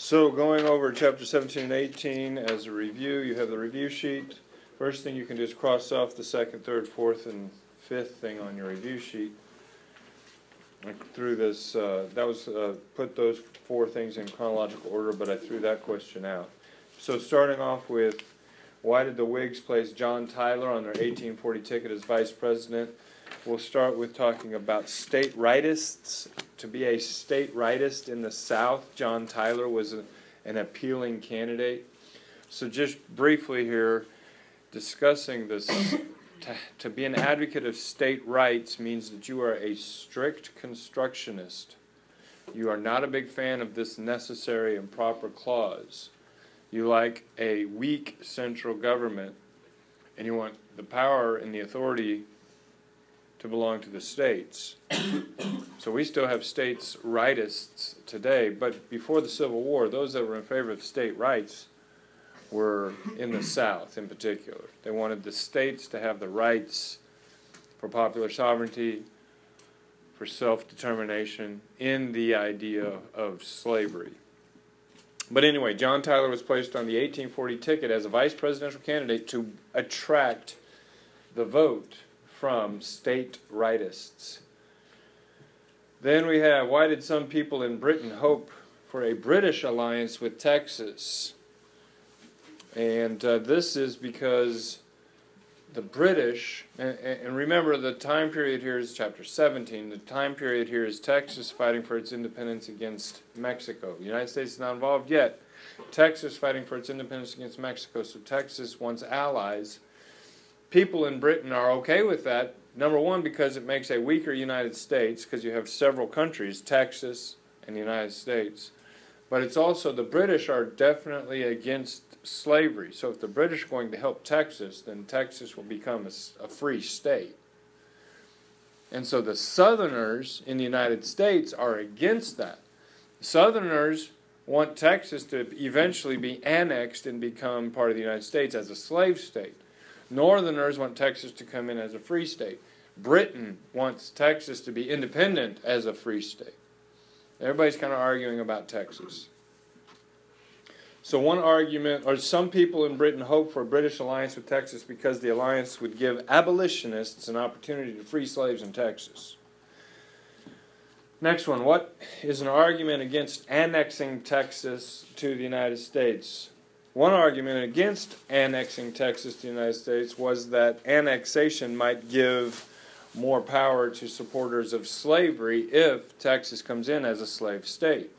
So going over chapter 17 and 18 as a review, you have the review sheet. First thing you can do is cross off the second, third, fourth, and fifth thing on your review sheet. I threw this, put those four things in chronological order, but I threw that question out. So starting off with, why did the Whigs place John Tyler on their 1840 ticket as vice president? We'll start with talking about state rightists. To be a state rightist in the South, John Tyler was an appealing candidate. So just briefly here, discussing this, to be an advocate of state rights means that you are a strict constructionist. You are not a big fan of this necessary and proper clause. You like a weak central government, and you want the power and the authority to belong to the states. So we still have states' rightists today, but before the Civil War, those that were in favor of state rights were in the South in particular. They wanted the states to have the rights for popular sovereignty, for self-determination, in the idea of slavery. But anyway, John Tyler was placed on the 1840 ticket as a vice presidential candidate to attract the vote from state rightists. Then we have, why did some people in Britain hope for a British alliance with Texas? And this is because the British, and remember the time period here is chapter 17, the time period here is Texas fighting for its independence against Mexico. The United States is not involved yet. Texas fighting for its independence against Mexico, so Texas wants allies. People in Britain are okay with that, number one, because it makes a weaker United States, because you have several countries, Texas and the United States. But it's also, the British are definitely against slavery. So if the British are going to help Texas, then Texas will become a free state. And so the Southerners in the United States are against that. Southerners want Texas to eventually be annexed and become part of the United States as a slave state. Northerners want Texas to come in as a free state. Britain wants Texas to be independent as a free state. Everybody's kind of arguing about Texas. So one argument, or some people in Britain hope for a British alliance with Texas because the alliance would give abolitionists an opportunity to free slaves in Texas. Next one, what is an argument against annexing Texas to the United States? One argument against annexing Texas to the United States was that annexation might give more power to supporters of slavery if Texas comes in as a slave state.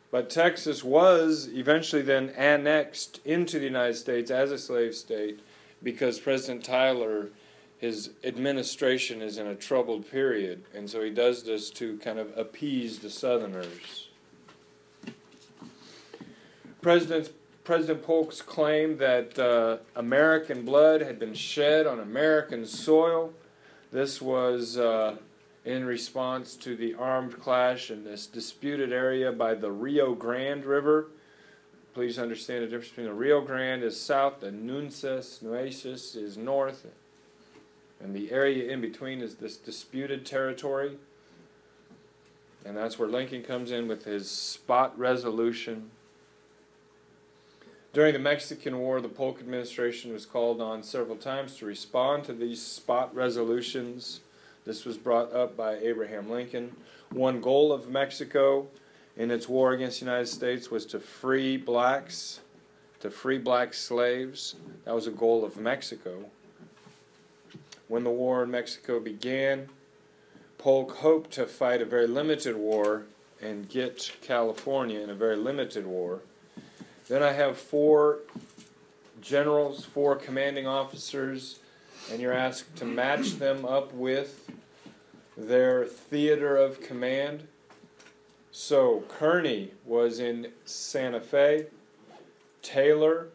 But Texas was eventually then annexed into the United States as a slave state because President Tyler, his administration is in a troubled period, and so he does this to kind of appease the Southerners. President Polk's claim that American blood had been shed on American soil. This was in response to the armed clash in this disputed area by the Rio Grande River. Please understand the difference between the Rio Grande is south and Nueces is north. And the area in between is this disputed territory. And that's where Lincoln comes in with his spot resolution. During the Mexican War, the Polk administration was called on several times to respond to these spot resolutions. This was brought up by Abraham Lincoln. One goal of Mexico in its war against the United States was to free blacks, to free black slaves. That was a goal of Mexico. When the war in Mexico began, Polk hoped to fight a very limited war and get California in a very limited war. Then I have four generals, four commanding officers, and you're asked to match them up with their theater of command. So Kearny was in Santa Fe. Taylor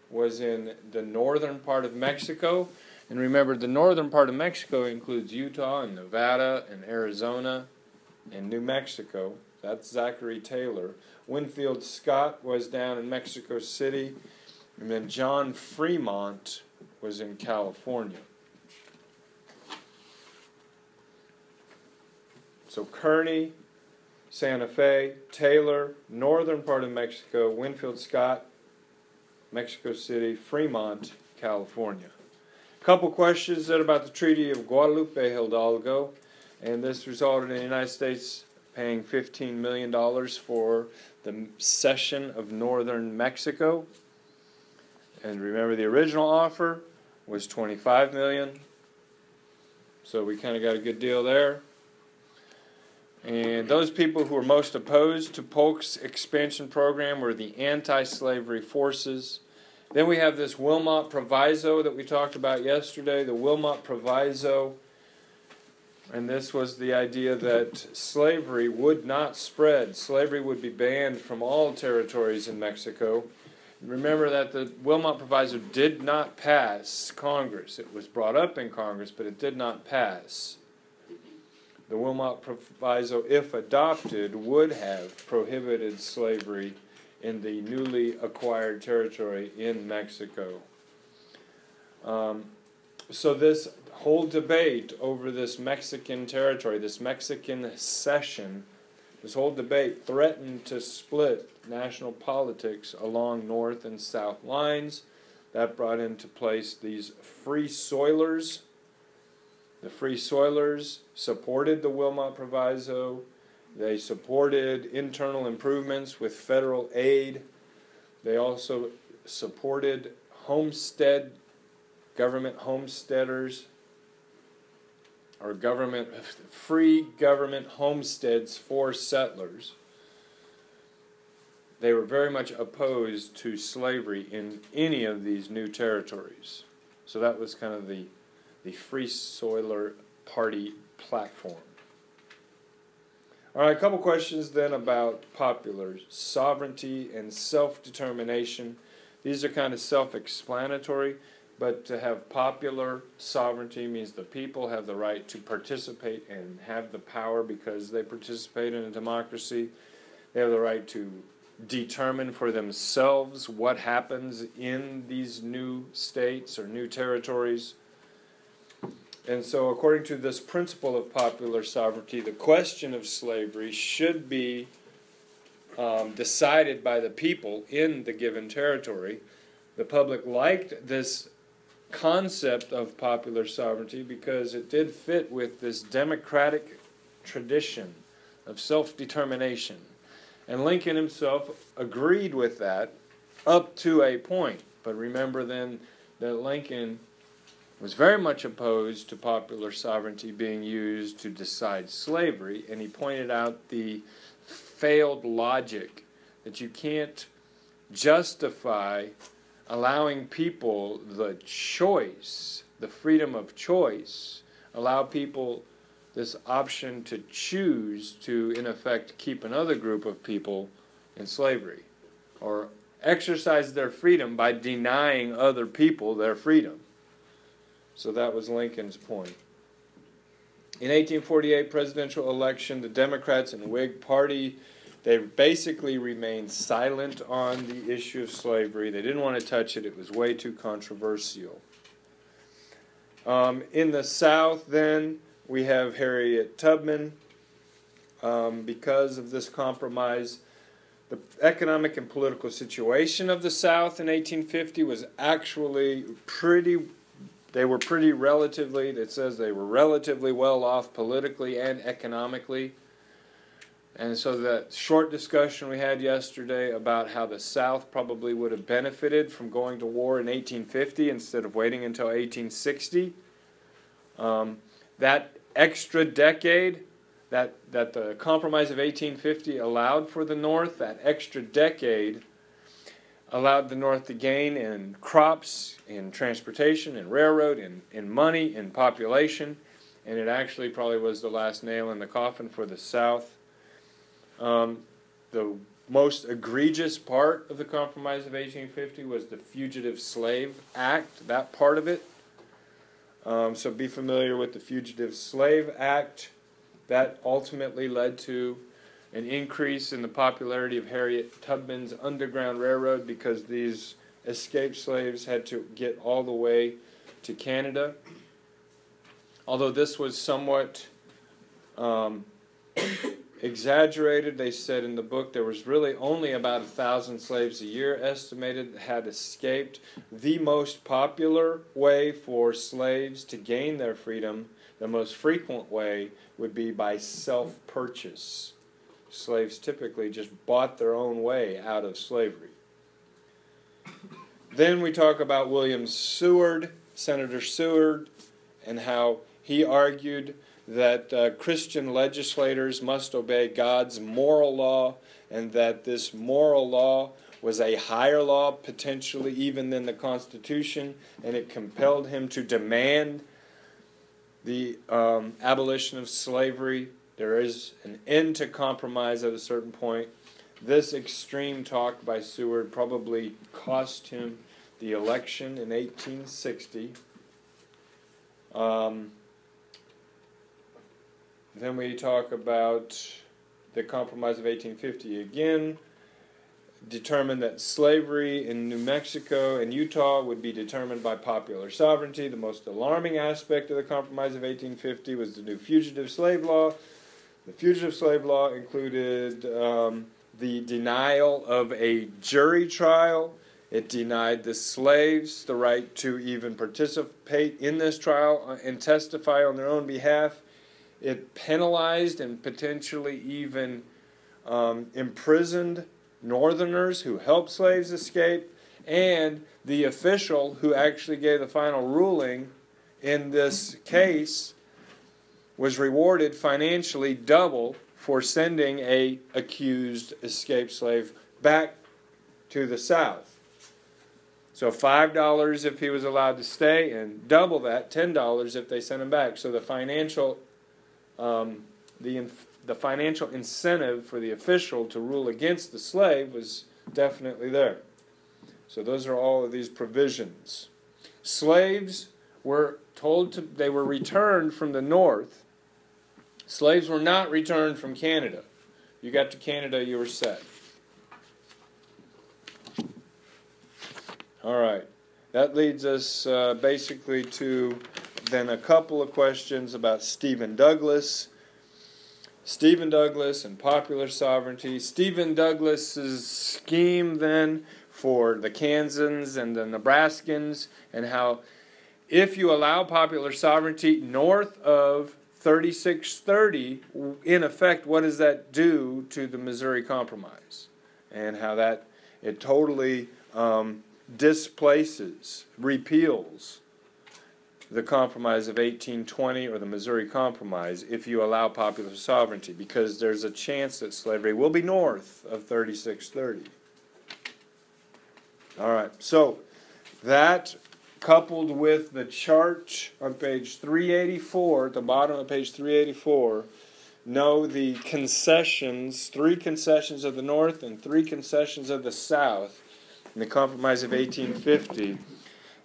was in the northern part of Mexico. And remember, the northern part of Mexico includes Utah and Nevada and Arizona and New Mexico. That's Zachary Taylor. Winfield Scott was down in Mexico City. And then John Fremont was in California. So Kearny, Santa Fe, Taylor, northern part of Mexico, Winfield Scott, Mexico City, Fremont, California. A couple questions then about the Treaty of Guadalupe Hidalgo, and this resulted in the United States paying $15 million for the cession of northern Mexico. And remember, the original offer was $25 million, so we kind of got a good deal there. And those people who were most opposed to Polk's expansion program were the anti-slavery forces. Then we have this Wilmot Proviso that we talked about yesterday, the Wilmot Proviso. And this was the idea that slavery would not spread. Slavery would be banned from all territories in Mexico. Remember that the Wilmot Proviso did not pass Congress. It was brought up in Congress, but it did not pass. The Wilmot Proviso, if adopted, would have prohibited slavery in the newly acquired territory in Mexico. So this whole debate over this Mexican territory, this Mexican cession, this whole debate threatened to split national politics along north and south lines. That brought into place these free soilers. The Free Soilers supported the Wilmot Proviso. They supported internal improvements with federal aid. They also supported government homesteaders, or free government homesteads for settlers. They were very much opposed to slavery in any of these new territories. So that was kind of the Free Soiler Party platform. All right, a couple questions then about popular sovereignty and self-determination. These are kind of self-explanatory, but to have popular sovereignty means the people have the right to participate and have the power because they participate in a democracy. They have the right to determine for themselves what happens in these new states or new territories. And so according to this principle of popular sovereignty, the question of slavery should be decided by the people in the given territory. The public liked this concept of popular sovereignty because it did fit with this democratic tradition of self-determination. And Lincoln himself agreed with that up to a point. But remember then that Lincoln was very much opposed to popular sovereignty being used to decide slavery, and he pointed out the failed logic that you can't justify allowing people the choice, the freedom of choice, allow people this option to choose to, in effect, keep another group of people in slavery, or exercise their freedom by denying other people their freedom. So that was Lincoln's point. In 1848 presidential election, the Democrats and the Whig Party, they basically remained silent on the issue of slavery. They didn't want to touch it. It was way too controversial. In the South, then, we have Harriet Tubman. Because of this compromise, the economic and political situation of the South in 1850 was actually they were relatively well off politically and economically. And so that short discussion we had yesterday about how the South probably would have benefited from going to war in 1850 instead of waiting until 1860, that extra decade that the Compromise of 1850 allowed for the North, that extra decade allowed the North to gain in crops, in transportation, in railroad, in money, in population, and it actually probably was the last nail in the coffin for the South. The most egregious part of the Compromise of 1850 was the Fugitive Slave Act, that part of it. So be familiar with the Fugitive Slave Act. That ultimately led to an increase in the popularity of Harriet Tubman's Underground Railroad because these escaped slaves had to get all the way to Canada. Although this was somewhat exaggerated. They said in the book there was really only about 1,000 slaves a year estimated that had escaped. The most popular way for slaves to gain their freedom, the most frequent way, would be by self-purchase. Slaves typically just bought their own way out of slavery. Then we talk about William Seward, Senator Seward, and how he argued that Christian legislators must obey God's moral law, and that this moral law was a higher law, potentially even than the Constitution, and it compelled him to demand the abolition of slavery. There is an end to compromise at a certain point. This extreme talk by Seward probably cost him the election in 1860. Then we talk about the Compromise of 1850 again, determined that slavery in New Mexico and Utah would be determined by popular sovereignty. The most alarming aspect of the Compromise of 1850 was the new fugitive slave law. The fugitive slave law included the denial of a jury trial. It denied the slaves the right to even participate in this trial and testify on their own behalf. It penalized and potentially even imprisoned Northerners who helped slaves escape, and the official who actually gave the final ruling in this case was rewarded financially double for sending a accused escaped slave back to the South. So $5 if he was allowed to stay, and double that, $10 if they sent him back. So the financial the financial incentive for the official to rule against the slave was definitely there. So those are all of these provisions. Slaves were they were returned from the North. Slaves were not returned from Canada. You got to Canada, you were set. All right. That leads us basically to then a couple of questions about Stephen Douglas. Stephen Douglas and popular sovereignty. Stephen Douglas's scheme then for the Kansans and the Nebraskans, and how if you allow popular sovereignty north of 3630, in effect, what does that do to the Missouri Compromise? And how that it totally displaces, repeals the Compromise of 1820 or the Missouri Compromise if you allow popular sovereignty, because there's a chance that slavery will be north of 3630. All right, so that coupled with the chart on page 384, at the bottom of page 384, know the concessions, 3 concessions of the North and 3 concessions of the South in the Compromise of 1850.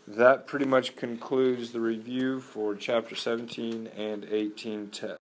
That pretty much concludes the review for Chapter 17 and 18 tests.